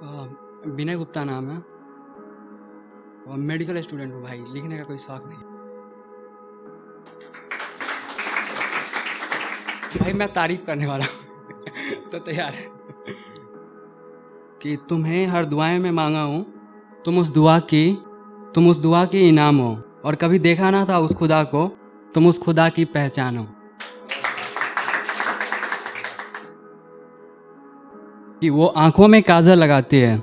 विनय गुप्ता नाम है और मेडिकल स्टूडेंट हूँ भाई। लिखने का कोई शौक नहीं भाई, मैं तारीफ करने वाला हूँ तो तैयार है कि तुम्हें हर दुआएं में मांगा हूँ, तुम उस दुआ की इनाम हो, और कभी देखा ना था उस खुदा को, तुम उस खुदा की पहचान हो। कि वो आंखों में काजल लगाती है,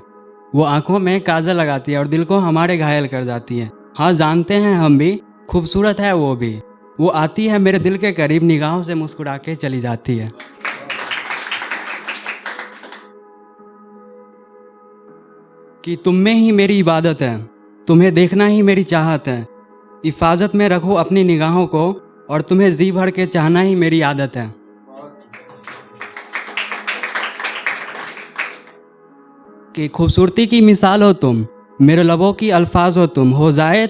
वो आंखों में काजल लगाती है और दिल को हमारे घायल कर जाती है। हाँ जानते हैं हम भी, खूबसूरत है वो भी। वो आती है मेरे दिल के करीब, निगाहों से मुस्कुरा के चली जाती है। कि तुम में ही मेरी इबादत है, तुम्हें देखना ही मेरी चाहत है। हिफाजत में रखो अपनी निगाहों को, और तुम्हें जी भर के चाहना ही मेरी आदत है। कि खूबसूरती की मिसाल हो तुम, मेरे लबों की अल्फाज हो तुम। हो जाए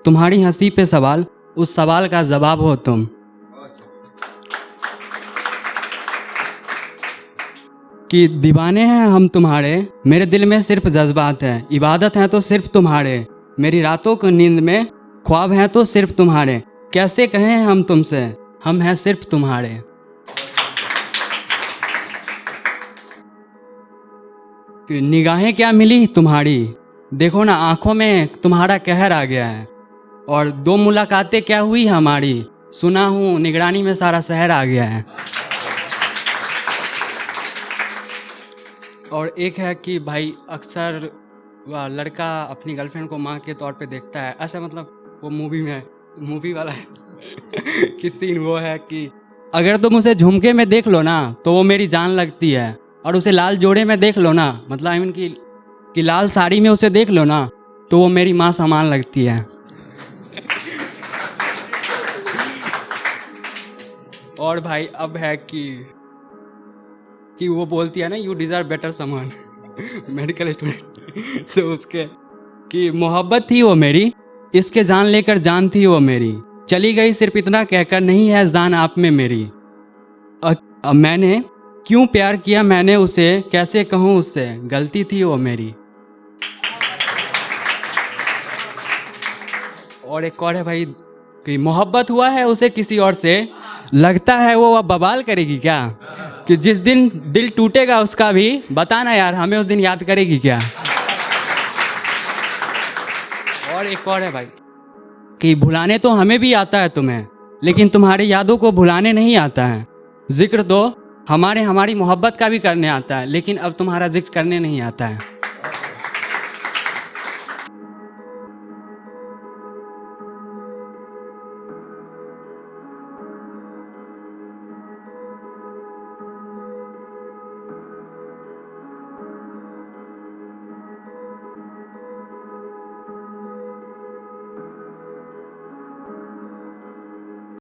तुम्हारी हंसी पे सवाल, उस सवाल का जवाब हो तुम। कि दीवाने हैं हम तुम्हारे, मेरे दिल में सिर्फ जज्बात है। इबादत है तो सिर्फ तुम्हारे, मेरी रातों की नींद में ख्वाब हैं तो सिर्फ तुम्हारे। कैसे कहें हम तुमसे, हम हैं सिर्फ तुम्हारे। कि निगाहें क्या मिली तुम्हारी, देखो ना आंखों में तुम्हारा कहर आ गया है। और दो मुलाकातें क्या हुई हमारी, सुना हूँ निगरानी में सारा शहर आ गया है। और एक है कि भाई अक्सर वह लड़का अपनी गर्लफ्रेंड को माँ के तौर पे देखता है, ऐसा मतलब वो मूवी वाला है कि सीन वो है कि अगर तुम उसे झुमके में देख लो ना तो वो मेरी जान लगती है, और उसे लाल जोड़े में देख लो ना, मतलब आई मीन कि लाल साड़ी में उसे देख लो ना तो वो मेरी माँ समान लगती है। और भाई अब है कि वो बोलती है ना, you deserve better someone medical student तो उसके कि मोहब्बत थी वो मेरी, इसके जान लेकर जान थी वो मेरी। चली गई सिर्फ इतना कहकर, नहीं है जान आप में मेरी। मैंने क्यों प्यार किया मैंने उसे, कैसे कहूँ उससे, गलती थी वो मेरी। और एक और है भाई कि मोहब्बत हुआ है उसे किसी और से, लगता है वो अब बवाल करेगी क्या। कि जिस दिन दिल टूटेगा उसका भी, बताना यार हमें उस दिन याद करेगी क्या। और एक और है भाई कि भुलाने तो हमें भी आता है तुम्हें, लेकिन तुम्हारी यादों को भुलाने नहीं आता है। जिक्र तो हमारी मोहब्बत का भी करने आता है, लेकिन अब तुम्हारा जिक्र करने नहीं आता है।